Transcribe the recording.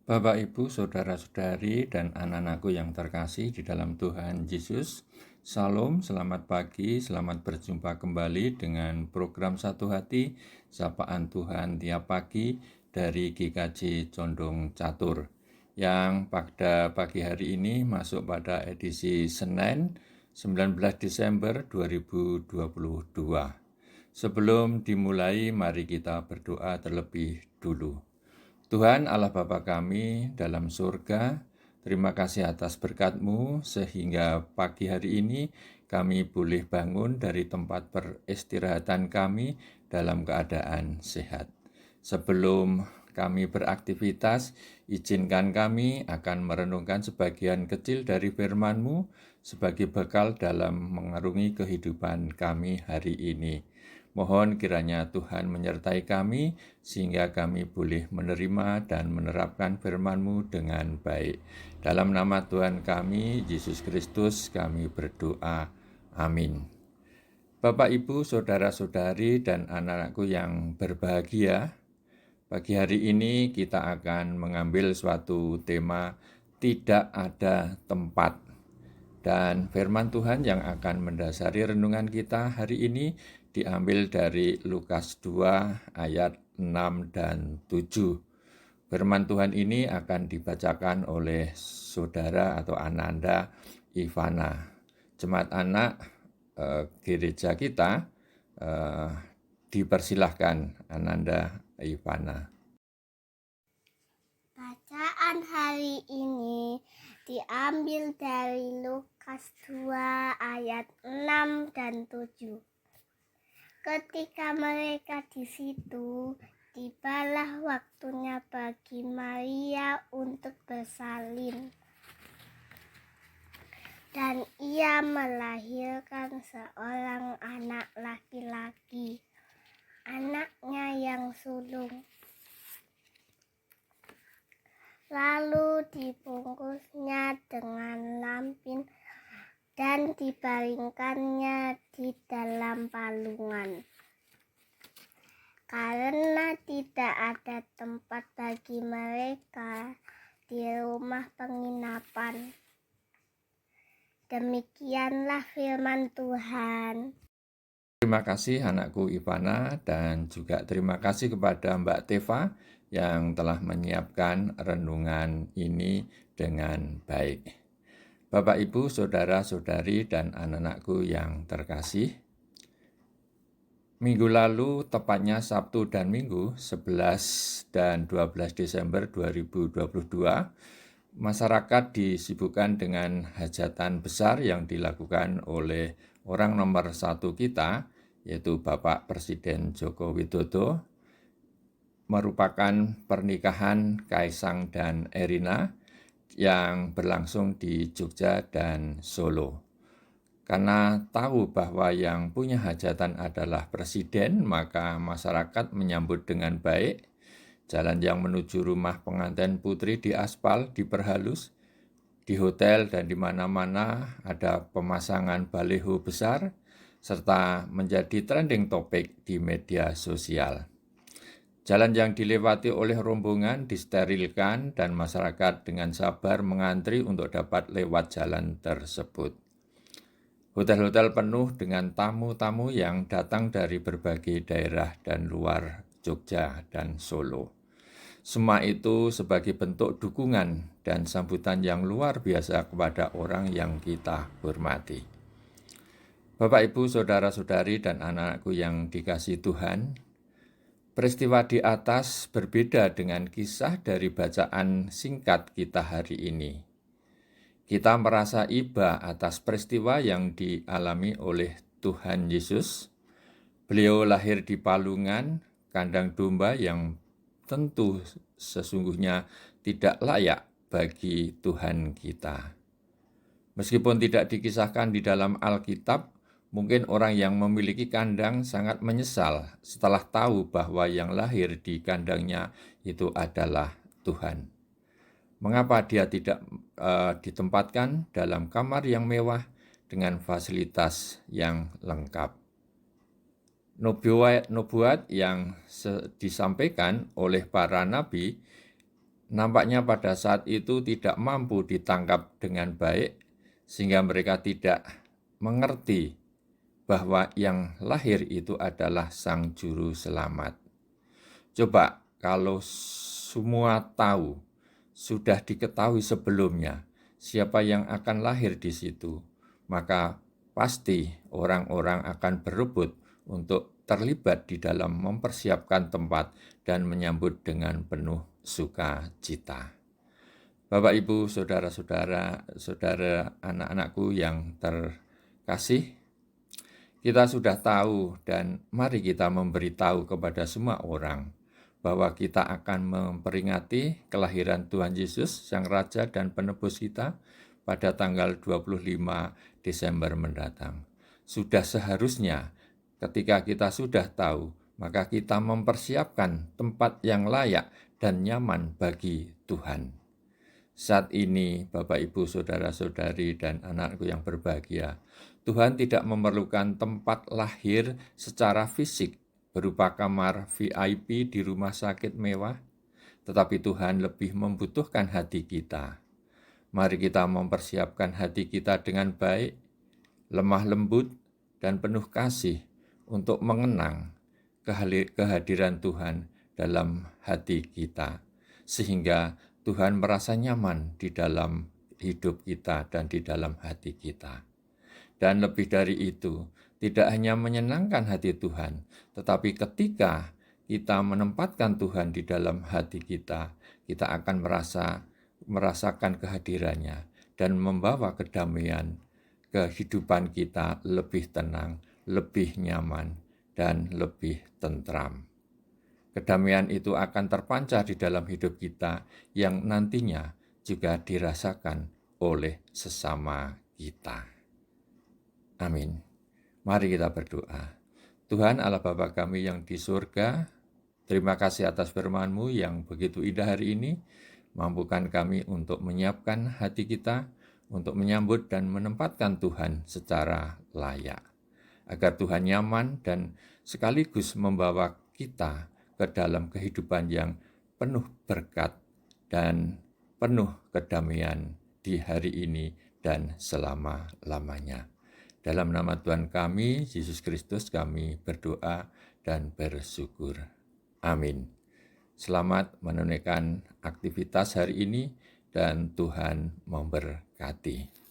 Bapak, Ibu, saudara-saudari, dan anak-anakku yang terkasih di dalam Tuhan Yesus, Salam, selamat pagi, selamat berjumpa kembali dengan program Satu Hati, Sapaan Tuhan tiap pagi dari GKJ Condong Catur, yang pada pagi hari ini masuk pada edisi Senin 19 Desember 2022. Sebelum dimulai, mari kita berdoa terlebih dulu. Tuhan Allah Bapa kami dalam surga, terima kasih atas berkat-Mu sehingga pagi hari ini kami boleh bangun dari tempat peristirahatan kami dalam keadaan sehat. Sebelum kami beraktivitas, izinkan kami akan merenungkan sebagian kecil dari firman-Mu sebagai bekal dalam mengarungi kehidupan kami hari ini. Mohon kiranya Tuhan menyertai kami sehingga kami boleh menerima dan menerapkan firman-Mu dengan baik. Dalam nama Tuhan kami, Yesus Kristus, kami berdoa. Amin. Bapak, Ibu, saudara-saudari, dan anak-anakku yang berbahagia, pagi hari ini kita akan mengambil suatu tema tidak ada tempat. Dan firman Tuhan yang akan mendasari renungan kita hari ini diambil dari Lukas 2 ayat 6 dan 7. Firman Tuhan ini akan dibacakan oleh saudara atau Ananda Ivana. Jemaat anak gereja kita dipersilahkan Ananda Ivana. Bacaan hari ini diambil dari Lukas 2 ayat 6 dan 7. Ketika mereka di situ, tibalah waktunya bagi Maria untuk bersalin. Dan ia melahirkan seorang anak laki-laki, anaknya yang sulung. Lalu dibungkusnya dengan lampin dan dibaringkannya di dalam palungan. Karena tidak ada tempat bagi mereka di rumah penginapan. Demikianlah firman Tuhan. Terima kasih anakku Ivana dan juga terima kasih kepada Mbak Teva yang telah menyiapkan renungan ini dengan baik. Bapak, Ibu, saudara-saudari, dan anak-anakku yang terkasih, minggu lalu, tepatnya Sabtu dan Minggu, 11 dan 12 Desember 2022, masyarakat disibukkan dengan hajatan besar yang dilakukan oleh orang nomor satu kita, yaitu Bapak Presiden Joko Widodo, merupakan pernikahan Kaisang dan Erina yang berlangsung di Jogja dan Solo. Karena tahu bahwa yang punya hajatan adalah presiden, maka masyarakat menyambut dengan baik. Jalan yang menuju rumah pengantin putri diaspal, diperhalus. Di hotel dan di mana-mana ada pemasangan baliho besar, serta menjadi trending topik di media sosial. Jalan yang dilewati oleh rombongan disterilkan dan masyarakat dengan sabar mengantri untuk dapat lewat jalan tersebut. Hotel-hotel penuh dengan tamu-tamu yang datang dari berbagai daerah dan luar Jogja dan Solo. Semua itu sebagai bentuk dukungan dan sambutan yang luar biasa kepada orang yang kita hormati. Bapak, Ibu, saudara-saudari, dan anak-anakku yang dikasihi Tuhan, peristiwa di atas berbeda dengan kisah dari bacaan singkat kita hari ini. Kita merasa iba atas peristiwa yang dialami oleh Tuhan Yesus. Beliau lahir di palungan, kandang domba yang tentu sesungguhnya tidak layak bagi Tuhan kita. Meskipun tidak dikisahkan di dalam Alkitab, mungkin orang yang memiliki kandang sangat menyesal setelah tahu bahwa yang lahir di kandangnya itu adalah Tuhan. Mengapa dia tidak ditempatkan dalam kamar yang mewah dengan fasilitas yang lengkap? Nubuat yang disampaikan oleh para nabi nampaknya pada saat itu tidak mampu ditangkap dengan baik, sehingga mereka tidak mengerti bahwa yang lahir itu adalah Sang Juru Selamat. Coba kalau semua tahu, sudah diketahui sebelumnya siapa yang akan lahir di situ, maka pasti orang-orang akan berebut untuk terlibat di dalam mempersiapkan tempat dan menyambut dengan penuh sukacita. Bapak, Ibu, saudara-saudara, saudara anak-anakku yang terkasih, kita sudah tahu dan mari kita memberitahu kepada semua orang bahwa kita akan memperingati kelahiran Tuhan Yesus, Sang Raja dan Penebus kita pada tanggal 25 Desember mendatang. Sudah seharusnya ketika kita sudah tahu, maka kita mempersiapkan tempat yang layak dan nyaman bagi Tuhan. Saat ini, Bapak, Ibu, saudara-saudari, dan anakku yang berbahagia, Tuhan tidak memerlukan tempat lahir secara fisik berupa kamar VIP di rumah sakit mewah, tetapi Tuhan lebih membutuhkan hati kita. Mari kita mempersiapkan hati kita dengan baik, lemah lembut, dan penuh kasih untuk mengenang kehadiran Tuhan dalam hati kita, sehingga Tuhan merasa nyaman di dalam hidup kita dan di dalam hati kita. Dan lebih dari itu, tidak hanya menyenangkan hati Tuhan, tetapi ketika kita menempatkan Tuhan di dalam hati kita, kita akan merasakan kehadirannya dan membawa kedamaian. Kehidupan kita lebih tenang, lebih nyaman, dan lebih tentram. Kedamaian itu akan terpancar di dalam hidup kita yang nantinya juga dirasakan oleh sesama kita. Amin. Mari kita berdoa. Tuhan Allah Bapa kami yang di surga, terima kasih atas firman-Mu yang begitu indah hari ini. Mampukan kami untuk menyiapkan hati kita, untuk menyambut dan menempatkan Tuhan secara layak. Agar Tuhan nyaman dan sekaligus membawa kita ke dalam kehidupan yang penuh berkat dan penuh kedamaian di hari ini dan selama-lamanya. Dalam nama Tuhan kami, Yesus Kristus, kami berdoa dan bersyukur. Amin. Selamat menunaikan aktivitas hari ini dan Tuhan memberkati.